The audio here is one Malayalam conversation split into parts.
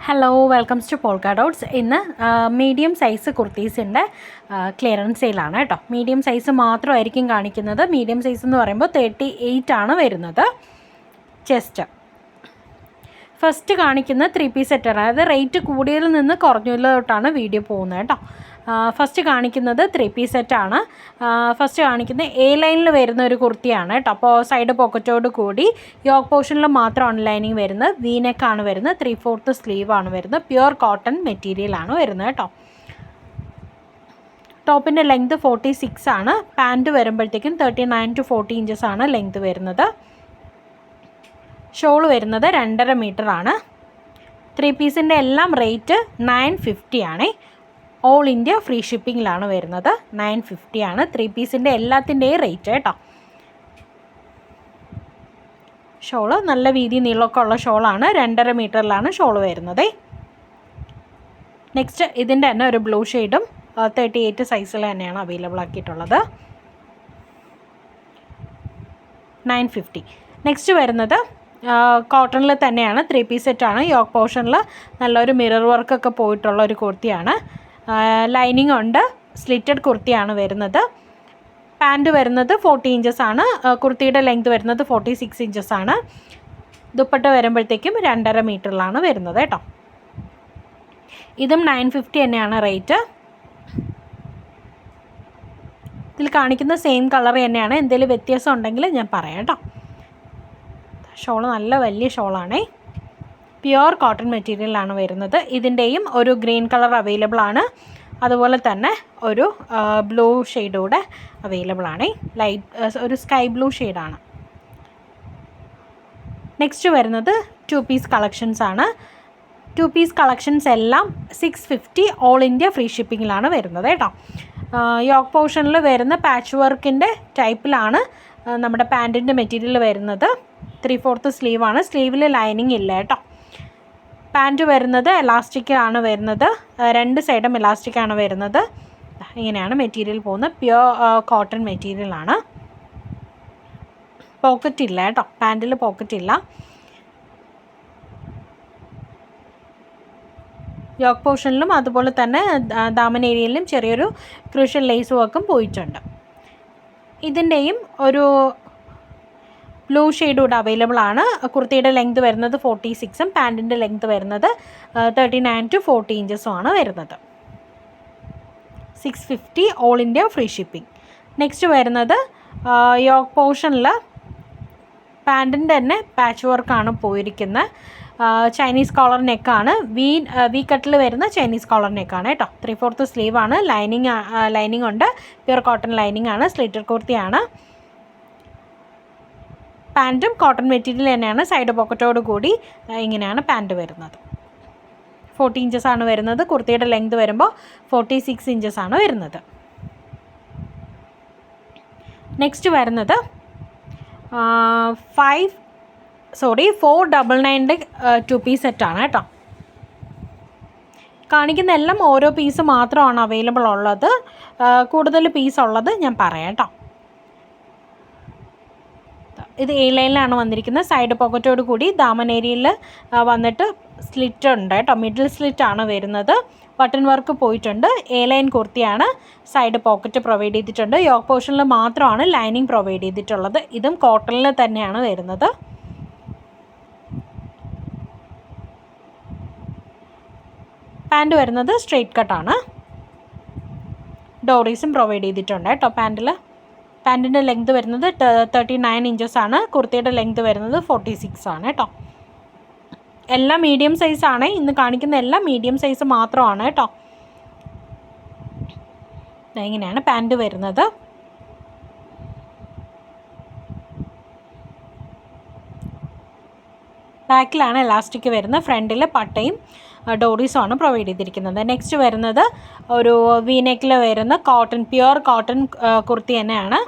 Hello, welcomes to polka dots. ഇന്ന് മീഡിയം സൈസ് കുർത്തീസിൻ്റെ ക്ലിയറൻസ് സെയിലാണ് കേട്ടോ. മീഡിയം സൈസ് മാത്രമായിരിക്കും കാണിക്കുന്നത്. മീഡിയം സൈസ് എന്ന് പറയുമ്പോൾ 38 ആണ് വരുന്നത്. ചെസ്റ്റ് ഫസ്റ്റ് കാണിക്കുന്ന 3 പീസ് സെറ്റാണ്. അതായത് റേറ്റ് കൂടിയതിൽ നിന്ന് കുറഞ്ഞതിലോട്ടാണ് വീഡിയോ പോകുന്നത് കേട്ടോ. ഫസ്റ്റ് കാണിക്കുന്നത് 3 പീസ് സെറ്റാണ്. ഫസ്റ്റ് കാണിക്കുന്ന എ ലൈനിൽ വരുന്ന ഒരു കുർത്തിയാണ് കേട്ടോ. അപ്പോൾ സൈഡ് പോക്കറ്റോട് കൂടി യോക്ക് പോർഷനിൽ മാത്രമാണ് ലൈനിങ് വരുന്നത്. വീനെക്കാണ് വരുന്നത്. 3/4 സ്ലീവാണ് വരുന്നത്. പ്യുവർ കോട്ടൺ മെറ്റീരിയലാണ് വരുന്നത് കേട്ടോ. ടോപ്പിൻ്റെ ലെങ്ത് 46 ആണ്. പാൻറ്റ് വരുമ്പോഴത്തേക്കും 39 to 40 ഇഞ്ചസ് ആണ് ലെങ്ത് വരുന്നത്. ഷോൾ വരുന്നത് 2.5 മീറ്റർ ആണ്. 3 പീസിൻ്റെ എല്ലാം റേറ്റ് 950 ആണ്. ഓൾ ഇന്ത്യ ഫ്രീ ഷിപ്പിങ്ങിലാണ് വരുന്നത്. 950 ആണ് 3 പീസിൻ്റെ എല്ലാത്തിൻ്റെയും റേറ്റ് കേട്ടോ. ഷോള് നല്ല വീതി നീളമൊക്കെ ഉള്ള ഷോളാണ്. 2.5 മീറ്ററിലാണ് ഷോൾ വരുന്നത്. നെക്സ്റ്റ് ഇതിൻ്റെ തന്നെ ഒരു ബ്ലൂ ഷെയ്ഡും 38 സൈസിൽ തന്നെയാണ് അവൈലബിൾ ആക്കിയിട്ടുള്ളത്. 950. നെക്സ്റ്റ് വരുന്നത് കോട്ടണിൽ തന്നെയാണ്. 3 പീസ് സെറ്റാണ്. യോക്ക് പോർഷനിൽ നല്ലൊരു മിറർ വർക്കൊക്കെ പോയിട്ടുള്ള ഒരു കുർത്തിയാണ്. ലൈനിങ് ഉണ്ട്. സ്ലിറ്റഡ് കുർത്തിയാണ് വരുന്നത്. പാൻറ്റ് വരുന്നത് 40 ഇഞ്ചസ് ആണ്. കുർത്തിയുടെ ലെങ്ത് വരുന്നത് 46 ഇഞ്ചസ് ആണ്. ദുപ്പട്ട വരുമ്പോഴത്തേക്കും 2.5 മീറ്ററിലാണ് വരുന്നത് കേട്ടോ. ഇതും 950 തന്നെയാണ് റേറ്റ്. ഇതിൽ കാണിക്കുന്ന സെയിം കളർ തന്നെയാണ്. എന്തെങ്കിലും വ്യത്യാസം ഉണ്ടെങ്കിൽ ഞാൻ പറയാം കേട്ടോ. ഷോള് നല്ല വലിയ ഷോളാണേ. പ്യുവർ കോട്ടൺ മെറ്റീരിയലാണ് വരുന്നത്. ഇതിൻ്റെയും ഒരു ഗ്രീൻ കളർ അവൈലബിൾ ആണ്. അതുപോലെ തന്നെ ഒരു ബ്ലൂ ഷെയ്ഡ് കൂടെ അവൈലബിൾ ആണ്. ലൈറ്റ് ഒരു സ്കൈ ബ്ലൂ ഷെയ്ഡാണ്. നെക്സ്റ്റ് വരുന്നത് 2 പീസ് കളക്ഷൻസ് ആണ്. 2 പീസ് കളക്ഷൻസ് എല്ലാം 650 ഓൾ ഇന്ത്യ ഫ്രീ ഷിപ്പിങ്ങിലാണ് വരുന്നത് കേട്ടോ. യോക്ക് പോർഷനിൽ വരുന്ന പാച്ച് വർക്കിൻ്റെ ടൈപ്പിലാണ് നമ്മുടെ പാൻറ്റിൻ്റെ മെറ്റീരിയൽ വരുന്നത്. 3/4 സ്ലീവാണ്. സ്ലീവിൽ ലൈനിങ് ഇല്ല കേട്ടോ. പാൻറ്റ് വരുന്നത് എലാസ്റ്റിക്കാണ് വരുന്നത്. 2 സൈഡും എലാസ്റ്റിക്കാണ് വരുന്നത്. ഇങ്ങനെയാണ് മെറ്റീരിയൽ പോകുന്നത്. പ്യുവർ കോട്ടൺ മെറ്റീരിയലാണ്. പോക്കറ്റ് ഇല്ല കേട്ടോ. പാൻറ്റിൽ പോക്കറ്റ് ഇല്ല. യോക്ക് പോർഷനിലും അതുപോലെ തന്നെ ദാമൻ ഏരിയയിലും ചെറിയൊരു ക്രൂഷ്യൽ ലേസ് വർക്കും പോയിട്ടുണ്ട്. ഇതിൻ്റെയും ഒരു ബ്ലൂ ഷെയ്ഡ് കൂടെ അവൈലബിൾ ആണ്. കുർത്തിയുടെ ലെങ്ത് വരുന്നത് 46ഉം പാൻറ്റിൻ്റെ ലെങ്ത് വരുന്നത് 39 to 40 ഇഞ്ചസും ആണ് വരുന്നത്. 650 all India free shipping. Next വരുന്നത് യോക്ക് പോർഷനിൽ പാൻറ്റിൻ്റെ തന്നെ പാച്ച് വർക്കാണ് പോയിരിക്കുന്നത്. ചൈനീസ് കോളർ നെക്കാണ്. വി കട്ടിൽ വരുന്ന ചൈനീസ് കോളർ നെക്കാണ് കേട്ടോ. 3/4 സ്ലീവാണ്. ലൈനിങ് ഉണ്ട്. പ്യുവർ കോട്ടൺ ലൈനിങ് ആണ്. സ്ലിറ്റഡ് കുർത്തിയാണ്. പാൻറ്റും കോട്ടൺ മെറ്റീരിയൽ തന്നെയാണ്. സൈഡ് പോക്കറ്റോട് കൂടി ഇങ്ങനെയാണ് പാൻറ്റ് വരുന്നത്. 40 ഇഞ്ചസ് ആണ് വരുന്നത്. കുർത്തിയുടെ ലെങ്ത് വരുമ്പോൾ 46 ഇഞ്ചസ് ആണ് വരുന്നത്. നെക്സ്റ്റ് വരുന്നത് 499 2 പീസ് സെറ്റാണ് കേട്ടോ. കാണിക്കുന്ന എല്ലാം ഓരോ പീസ് മാത്രമാണ് അവൈലബിൾ ഉള്ളത്. കൂടുതൽ പീസ് ഉള്ളത് ഞാൻ പറയാം കേട്ടോ. ഇത് എ ലൈനിലാണ് വന്നിരിക്കുന്നത്. സൈഡ് പോക്കറ്റോട് കൂടി ദാമൻ ഏരിയയിൽ വന്നിട്ട് സ്ലിറ്റ് ഉണ്ട് കേട്ടോ. മിഡിൽ സ്ലിറ്റാണ് വരുന്നത്. ബട്ടൺ വർക്ക് പോയിട്ടുണ്ട്. എ ലൈൻ കുർത്തിയാണ്. സൈഡ് പോക്കറ്റ് പ്രൊവൈഡ് ചെയ്തിട്ടുണ്ട്. യോക്ക് പോർഷനിൽ മാത്രമാണ് ലൈനിങ് പ്രൊവൈഡ് ചെയ്തിട്ടുള്ളത്. ഇതും കോട്ടണിൽ തന്നെയാണ് വരുന്നത്. പാൻറ്റ് വരുന്നത് സ്ട്രെയിറ്റ് കട്ടാണ്. ഡോറീസും പ്രൊവൈഡ് ചെയ്തിട്ടുണ്ട് കേട്ടോ പാൻറ്റിൽ. പാൻറ്റിൻ്റെ ലെങ്ത് വരുന്നത് 39 ഇഞ്ചസ് ആണ്. കുർത്തിയുടെ ലെങ്ത് വരുന്നത് 46 ആണ് കേട്ടോ. എല്ലാം മീഡിയം സൈസാണ്. ഇന്ന് കാണിക്കുന്ന എല്ലാം മീഡിയം സൈസ് മാത്രമാണ് കേട്ടോ. ഇങ്ങനെയാണ് പാൻറ്റ് വരുന്നത്. ബാക്കിലാണ് എലാസ്റ്റിക് വരുന്നത്. ഫ്രണ്ടിൽ പട്ടയും ഡോറീസും ആണ് പ്രൊവൈഡ് ചെയ്തിരിക്കുന്നത്. നെക്സ്റ്റ് വരുന്നത് ഒരു വീനെക്കിൽ വരുന്ന കോട്ടൺ പ്യുവർ കോട്ടൺ കുർത്തി തന്നെയാണ്.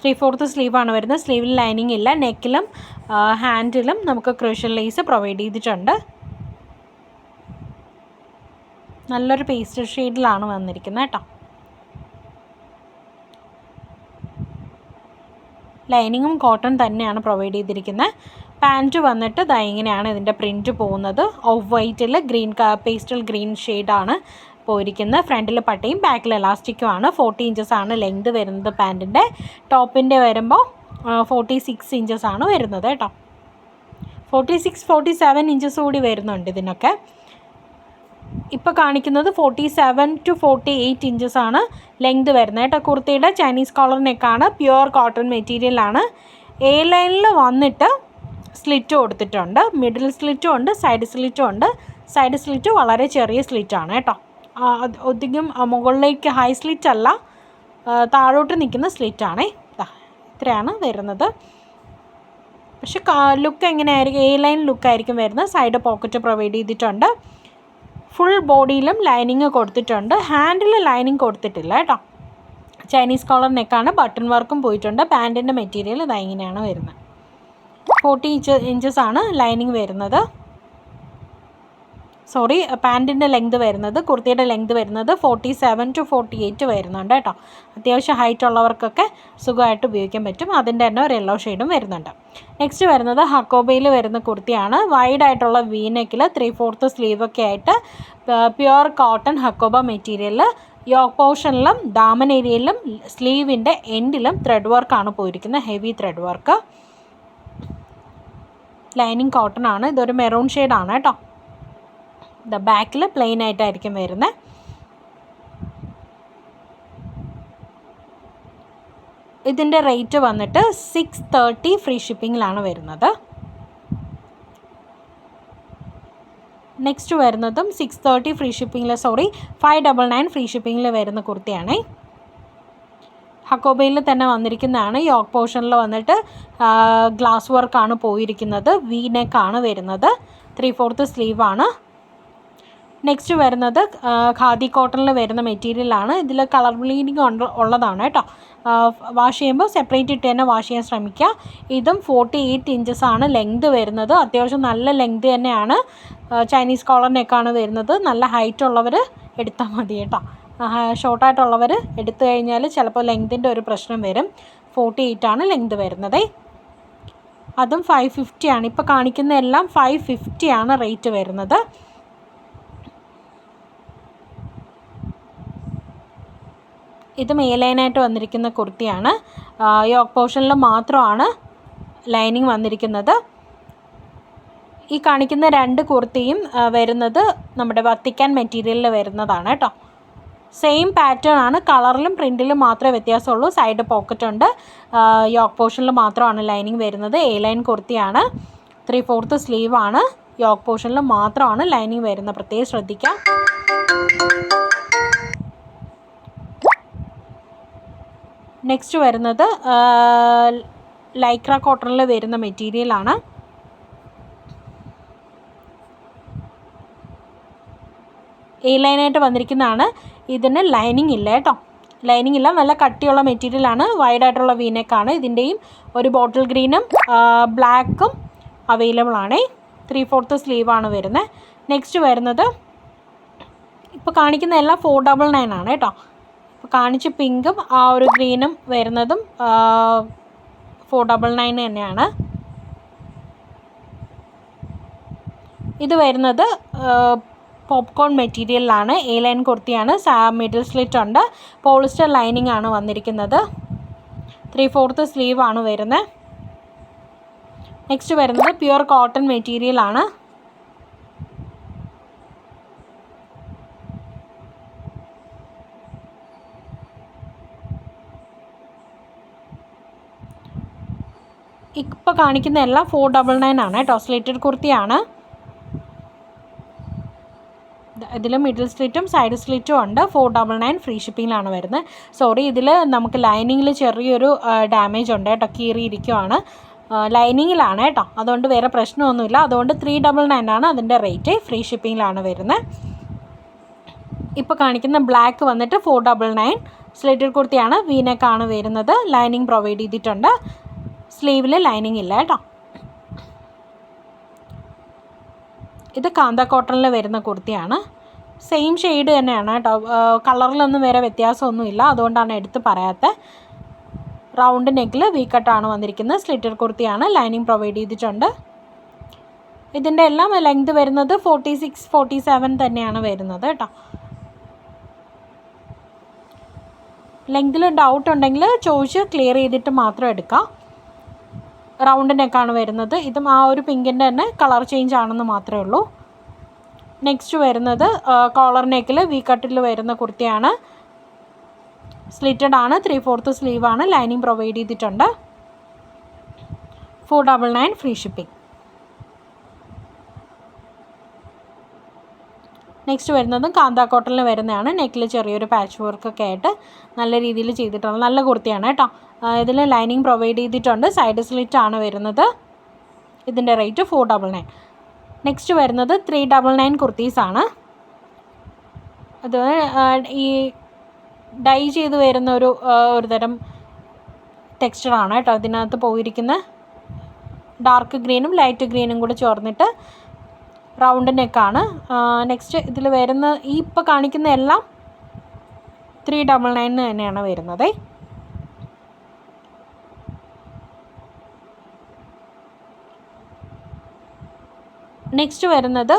3/4 സ്ലീവാണ് വരുന്നത്. സ്ലീവിൽ ലൈനിങ് ഇല്ല. നെക്കിലും ഹാൻഡിലും നമുക്ക് ക്രൂഷ്യൽ ലേസ് പ്രൊവൈഡ് ചെയ്തിട്ടുണ്ട്. നല്ലൊരു പേസ്റ്റൽ ഷെയ്ഡിലാണ് വന്നിരിക്കുന്നത് കേട്ടോ. ലൈനിങ്ങും കോട്ടൺ തന്നെയാണ് പ്രൊവൈഡ് ചെയ്തിരിക്കുന്നത്. പാൻറ്റ് വന്നിട്ട് ദാ ഇങ്ങനെയാണ് ഇതിൻ്റെ പ്രിൻറ്റ് പോകുന്നത്. ഓഫ് വൈറ്റിൽ ഗ്രീൻ പേസ്റ്റൽ ഗ്രീൻ ഷെയ്ഡാണ് പോയിരിക്കുന്നത്. ഫ്രണ്ടിൽ പട്ടയും ബാക്കിൽ എലാസ്റ്റിക്കുമാണ്. 40 ഇഞ്ചസ് ആണ് ലെങ്ത് വരുന്നത് പാൻറ്റിൻ്റെ. ടോപ്പിൻ്റെ വരുമ്പോൾ 46 ഇഞ്ചസ് ആണ് വരുന്നത് കേട്ടോ. 46-47 ഇഞ്ചസ് കൂടി വരുന്നുണ്ട് ഇതിനൊക്കെ. ഇപ്പോൾ കാണിക്കുന്നത് 47 to 48 ഇഞ്ചസ് ആണ് ലെങ്ത് വരുന്നത് കേട്ടോ. കുർത്തിയുടെ ചൈനീസ് കോളർ നെക്കാണ്. പ്യുവർ കോട്ടൺ മെറ്റീരിയലാണ്. എ ലൈനിൽ വന്നിട്ട് സ്ലിറ്റ് കൊടുത്തിട്ടുണ്ട്. മിഡിൽ സ്ലിറ്റും ഉണ്ട്, സൈഡ് സ്ലിറ്റും ഉണ്ട്. സൈഡ് സ്ലിറ്റ് വളരെ ചെറിയ സ്ലിറ്റാണ് കേട്ടോ. അധികം മുകളിലേക്ക് ഹൈ സ്ലിറ്റ് അല്ല, താഴോട്ട് നിൽക്കുന്ന സ്ലിറ്റാണേ. ഇത്രയാണ് വരുന്നത്. പക്ഷെ ലുക്ക് എങ്ങനെയായിരിക്കും? എ ലൈൻ ലുക്കായിരിക്കും വരുന്നത്. സൈഡ് പോക്കറ്റ് പ്രൊവൈഡ് ചെയ്തിട്ടുണ്ട്. ഫുൾ ബോഡിയിലും ലൈനിങ് കൊടുത്തിട്ടുണ്ട്. ഹാൻഡിൽ ലൈനിങ് കൊടുത്തിട്ടില്ല കേട്ടോ. ചൈനീസ് കോളർ നെക്കാണ്. ബട്ടൺ വർക്കും പോയിട്ടുണ്ട്. പാൻറ്റിൻ്റെ മെറ്റീരിയൽ ഇതാ ഇങ്ങനെയാണ് വരുന്നത്. 40 ഇഞ്ചസ് ആണ് ലൈനിങ് വരുന്നത്. സോറി, പാൻറ്റിൻ്റെ ലെങ്ത് വരുന്നത്, കുർത്തിയുടെ ലെങ്ത് വരുന്നത് 47 to 48 വരുന്നുണ്ട് കേട്ടോ. അത്യാവശ്യം ഹൈറ്റ് ഉള്ളവർക്കൊക്കെ സുഖമായിട്ട് ഉപയോഗിക്കാൻ പറ്റും. അതിൻ്റെ തന്നെ ഒരു യെല്ലോ ഷെയ്ഡും വരുന്നുണ്ട്. നെക്സ്റ്റ് വരുന്നത് ഹക്കോബയിൽ വരുന്ന കുർത്തിയാണ്. വൈഡായിട്ടുള്ള വീനെക്കിൽ 3/4 സ്ലീവൊക്കെ ആയിട്ട് pure cotton Hakoba material. Yoke പോർഷനിലും ദാമൻ ഏരിയയിലും സ്ലീവിൻ്റെ എൻഡിലും ത്രെഡ് വർക്കാണ് പോയിരിക്കുന്നത്. Heavy thread work. Lining cotton ആണ്. ഇതൊരു മെറൂൺ ഷെയ്ഡാണ് കേട്ടോ. ബാക്കിൽ പ്ലെയിൻ ആയിട്ടായിരിക്കും വരുന്നത്. ഇതിൻ്റെ റേറ്റ് വന്നിട്ട് 630 ഫ്രീ ഷിപ്പിങ്ങിലാണ് വരുന്നത്. നെക്സ്റ്റ് വരുന്നതും 630 ഫ്രീ ഷിപ്പിങ്ങിൽ, 599 ഫ്രീ ഷിപ്പിങ്ങിൽ വരുന്ന കുർത്തിയാണേ. ഹക്കോബയിൽ തന്നെ വന്നിരിക്കുന്നതാണ്. യോക്ക് പോർഷനിൽ വന്നിട്ട് ഗ്ലാസ് വർക്കാണ് പോയിരിക്കുന്നത്. വി നെക്കാണ് വരുന്നത്. 3/4 സ്ലീവാണ്. നെക്സ്റ്റ് വരുന്നത് ഖാദി കോട്ടണിൽ വരുന്ന മെറ്റീരിയലാണ്. ഇതിൽ കളർ ബ്ലീഡിങ് ഉള്ളതാണ് കേട്ടോ. വാഷ് ചെയ്യുമ്പോൾ സെപ്പറേറ്റ് ഇട്ട് തന്നെ വാഷ് ചെയ്യാൻ ശ്രമിക്കുക. ഇതും 48 ഇഞ്ചസ് ആണ് ലെങ്ത് വരുന്നത്. അത്യാവശ്യം നല്ല ലെങ്ത് തന്നെയാണ്. ചൈനീസ് കോളർ നെക്കാണ് വരുന്നത്. നല്ല ഹൈറ്റ് ഉള്ളവർ എടുത്താൽ മതി കേട്ടോ. ഷോർട്ടായിട്ടുള്ളവർ എടുത്തു കഴിഞ്ഞാൽ ചിലപ്പോൾ ലെങ്തിൻ്റെ ഒരു പ്രശ്നം വരും. 48 ആണ് ലെങ്ത് വരുന്നത്. അതും 550 ആണ്. ഇപ്പോൾ കാണിക്കുന്ന എല്ലാം 550 ആണ് റേറ്റ് വരുന്നത്. ഇത് മെയിലൈനായിട്ട് വന്നിരിക്കുന്ന കുർത്തിയാണ്. യോക്ക് പോർഷനിൽ മാത്രമാണ് ലൈനിങ് വന്നിരിക്കുന്നത്. ഈ കാണിക്കുന്ന 2 കുർത്തിയും വരുന്നത് നമ്മുടെ വത്തിക്കാൻ മെറ്റീരിയലിൽ വരുന്നതാണ് കേട്ടോ. സെയിം പാറ്റേൺ ആണ്. കളറിലും പ്രിൻറ്റിലും മാത്രമേ വ്യത്യാസമുള്ളൂ. സൈഡ് പോക്കറ്റ് ഉണ്ട്. യോക്ക് പോർഷനിൽ മാത്രമാണ് ലൈനിങ് വരുന്നത്. എ ലൈൻ കുർത്തിയാണ്. 3/4 സ്ലീവാണ്. യോക്ക് പോർഷനിൽ മാത്രമാണ് ലൈനിങ് വരുന്നത്. പ്രത്യേകം ശ്രദ്ധിക്കാം. നെക്സ്റ്റ് വരുന്നത് ലൈക്ര കോട്ടണിൽ വരുന്ന മെറ്റീരിയലാണ്. എ ലൈനായിട്ട് വന്നിരിക്കുന്നതാണ്. ഇതിന് ലൈനിങ് ഇല്ല കേട്ടോ. ലൈനിങ് ഇല്ല. നല്ല കട്ടിയുള്ള മെറ്റീരിയലാണ്. വൈഡായിട്ടുള്ള വീനെക്കാണ്. ഇതിൻ്റെയും ഒരു ബോട്ടിൽ ഗ്രീനും ബ്ലാക്കും അവൈലബിൾ ആണ്. 3/4 സ്ലീവാണ് വരുന്നത്. നെക്സ്റ്റ് വരുന്നത് ഇപ്പോൾ കാണിക്കുന്ന എല്ലാം 499 ആണ് കേട്ടോ. ഇപ്പോൾ കാണിച്ച പിങ്കും ആ ഒരു ഗ്രീനും വരുന്നതും 499 തന്നെയാണ്. ഇത് വരുന്നത് പോപ്കോൺ മെറ്റീരിയലിലാണ്. എ ലൈൻ കുർത്തിയാണ്. മിഡിൽ സ്ലിറ്റ് ഉണ്ട്. പോളിസ്റ്റർ ലൈനിങ് ആണ് വന്നിരിക്കുന്നത്. 3/4 സ്ലീവാണ് വരുന്നത്. നെക്സ്റ്റ് വരുന്നത് പ്യുവർ കോട്ടൺ മെറ്റീരിയലാണ്. ഇപ്പോൾ കാണിക്കുന്ന എല്ലാം 499 ആണ് കേട്ടോ. സ്ലിറ്റഡ് കുർത്തിയാണ്. ഇതിൽ മിഡിൽ സ്ലിറ്റും സൈഡ് സ്ലിറ്റും ഉണ്ട്. 499 ഫ്രീ ഷിപ്പിങ്ങിലാണ് വരുന്നത്. സോറി, ഇതിൽ നമുക്ക് ലൈനിങ്ങിൽ ചെറിയൊരു ഡാമേജ് ഉണ്ട് കേട്ടോ. കീറിയിരിക്കുവാണ്. ലൈനിങ്ങിലാണ് കേട്ടോ. അതുകൊണ്ട് വേറെ പ്രശ്നമൊന്നുമില്ല. അതുകൊണ്ട് 399 ആണ് അതിൻ്റെ റേറ്റ്. ഫ്രീ ഷിപ്പിങ്ങിലാണ് വരുന്നത്. ഇപ്പോൾ കാണിക്കുന്ന ബ്ലാക്ക് വന്നിട്ട് 499. സ്ലിറ്റഡ് കുർത്തിയാണ്. വീനെക്കാണ് വരുന്നത്. ലൈനിങ് പ്രൊവൈഡ് ചെയ്തിട്ടുണ്ട്. സ്ലീവിൽ ലൈനിങ് ഇല്ല കേട്ടോ. ഇത് കാന്ത കോട്ടണിൽ വരുന്ന കുർത്തിയാണ്. സെയിം ഷെയ്ഡ് തന്നെയാണ് കേട്ടോ. കളറിലൊന്നും വേറെ വ്യത്യാസമൊന്നുമില്ല. അതുകൊണ്ടാണ് എടുത്ത് പറയാത്തത്. റൗണ്ട് നെക്കിൽ വി കട്ടാണ് വന്നിരിക്കുന്നത്. സ്ലിറ്റഡ് കുർത്തിയാണ്. ലൈനിങ് പ്രൊവൈഡ് ചെയ്തിട്ടുണ്ട്. ഇതിൻ്റെ എല്ലാം ലെങ്ത് വരുന്നത് 46-47 തന്നെയാണ് വരുന്നത് കേട്ടോ. ലെങ്തിൽ ഡൗട്ട് ഉണ്ടെങ്കിൽ ചോദിച്ച് ക്ലിയർ ചെയ്തിട്ട് മാത്രം എടുക്കാം. റൗണ്ട് നെക്കാണ് വരുന്നത്. ഇതും ആ ഒരു പിങ്കിൻ്റെ തന്നെ കളർ ചേഞ്ച് ആണെന്ന് മാത്രമേ ഉള്ളൂ. നെക്സ്റ്റ് വരുന്നത് കോളർ നെക്കിൽ വി കട്ടിൽ വരുന്ന കുർത്തിയാണ്. സ്ലിറ്റഡ് ആണ്, 3/4 സ്ലീവാണ്, ലൈനിങ് പ്രൊവൈഡ് ചെയ്തിട്ടുണ്ട്. 499 ഫ്രീ ഷിപ്പിംഗ്. നെക്സ്റ്റ് വരുന്നത് കാന്താ കോട്ടണിൽ വരുന്നതാണ്. നെക്കിൽ ചെറിയൊരു പാച്ച് വർക്കൊക്കെ ആയിട്ട് നല്ല രീതിയിൽ ചെയ്തിട്ടുണ്ട്. നല്ല കുർത്തിയാണ് കേട്ടോ. ഇതിൽ ലൈനിങ് പ്രൊവൈഡ് ചെയ്തിട്ടുണ്ട്. സൈഡ് സ്ലിറ്റ് ആണ് വരുന്നത്. ഇതിൻ്റെ റേറ്റ് 499. നെക്സ്റ്റ് വരുന്നത് 399 കുർത്തീസാണ്. അത് ഈ ഡൈ ചെയ്ത് വരുന്ന ഒരു തരം ടെക്സ്ചറാണ് കേട്ടോ. ഇതിനകത്ത് പോയിരിക്കുന്ന ഡാർക്ക് ഗ്രീനും ലൈറ്റ് ഗ്രീനും കൂടി ചേർന്നിട്ട് റൗണ്ട് നെക്കാണ്. നെക്സ്റ്റ് ഇതിൽ വരുന്ന ഈ ഇപ്പോൾ കാണിക്കുന്ന എല്ലാം 399 തന്നെയാണ് വരുന്നത്. നെക്സ്റ്റ് വരുന്നത്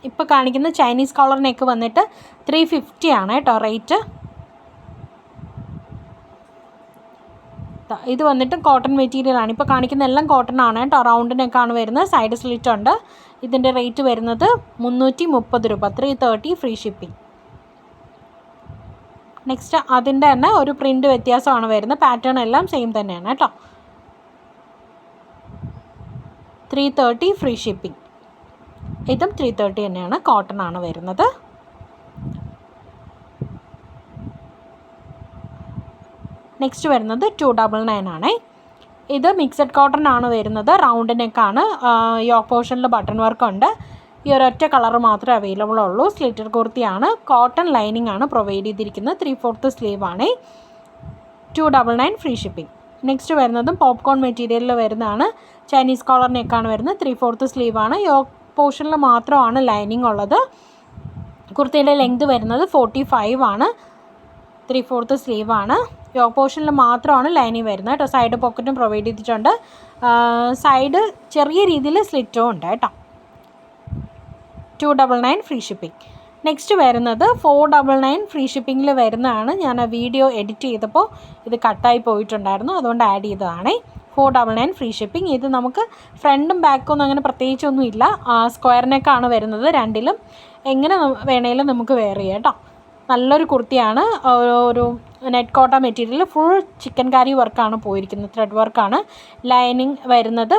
ഇപ്പോൾ കാണിക്കുന്ന ചൈനീസ് കോളർ നെക്ക് വന്നിട്ട് 350 ആണ് കേട്ടോ റേറ്റ്. ഇത് വന്നിട്ട് കോട്ടൺ മെറ്റീരിയലാണ്. ഇപ്പോൾ കാണിക്കുന്ന എല്ലാം കോട്ടൺ ആണ് കേട്ടോ. റൗണ്ട് നെക്കാണ് വരുന്നത്. സൈഡ് സ്ലിറ്റ് ഉണ്ട്. ഇതിൻ്റെ റേറ്റ് വരുന്നത് 330 രൂപ, 330 ഫ്രീ ഷിപ്പിംഗ്. നെക്സ്റ്റ് അതിൻ്റെ തന്നെ ഒരു പ്രിൻ്റ് വ്യത്യാസമാണ് വരുന്നത്. പാറ്റേൺ എല്ലാം സെയിം തന്നെയാണ് കേട്ടോ. 330 ഫ്രീ ഷിപ്പിംഗ്. ഇതും 330 തന്നെയാണ്. കോട്ടൺ ആണ് വരുന്നത്. നെക്സ്റ്റ് വരുന്നത് 299 ആണ്. ഇത് മിക്സഡ് കോട്ടൺ ആണ് വരുന്നത്. റൗണ്ട് നെക്കാണ്. യോക്ക് പോർഷനിൽ ബട്ടൺ വർക്ക് ഉണ്ട്. ഈ ഒരൊറ്റ കളർ മാത്രമേ അവൈലബിൾ ഉള്ളൂ. സ്ലിറ്റഡ് കുർത്തിയാണ്. കോട്ടൺ ലൈനിങ് ആണ് പ്രൊവൈഡ് ചെയ്തിരിക്കുന്നത്. 3/4 സ്ലീവാണ്. 299 ഫ്രീ ഷിപ്പിംഗ്. നെക്സ്റ്റ് വരുന്നതും പോപ്കോൺ മെറ്റീരിയലിൽ വരുന്നതാണ്. ചൈനീസ് കോളർ നെക്കാണ് വരുന്നത്. 3/4 സ്ലീവാണ്. യോക്ക് പോർഷനിൽ മാത്രമാണ് ലൈനിങ് ഉള്ളത്. കുർത്തിയുടെ ലെങ്ത് വരുന്നത് 45 ആണ്. 3/4 സ്ലീവാണ്. യോക്ക് പോർഷനിൽ മാത്രമാണ് ലൈനിങ് വരുന്നത് കേട്ടോ. സൈഡ് പോക്കറ്റും പ്രൊവൈഡ് ചെയ്തിട്ടുണ്ട്. സൈഡ് ചെറിയ രീതിയിൽ സ്ലിറ്റും ഉണ്ട് കേട്ടോ. 299 ഫ്രീ ഷിപ്പിംഗ്. നെക്സ്റ്റ് വരുന്നത് 499 ഫ്രീ ഷിപ്പിങ്ങിൽ വരുന്നതാണ്. ഞാൻ ആ വീഡിയോ എഡിറ്റ് ചെയ്തപ്പോൾ ഇത് കട്ടായി പോയിട്ടുണ്ടായിരുന്നു, അതുകൊണ്ട് ആഡ് ചെയ്തതാണ്. 499 ഫ്രീ ഷിപ്പിംഗ്. ഇത് നമുക്ക് ഫ്രണ്ടും ബാക്കും ഒന്നും അങ്ങനെ പ്രത്യേകിച്ചൊന്നും ഇല്ല. സ്ക്വയർ നെക്കാണ് വരുന്നത്. രണ്ടിലും എങ്ങനെ വേണേലും നമുക്ക് വെയർ ചെയ്യാം കേട്ടോ. നല്ലൊരു കുർത്തിയാണ്. ഒരു നെറ്റ് കോട്ട മെറ്റീരിയൽ ഫുൾ ചിക്കൻ കാരി വർക്കാണ് പോയിരിക്കുന്നത്. ത്രെഡ് വർക്കാണ്. ലൈനിങ് വരുന്നത്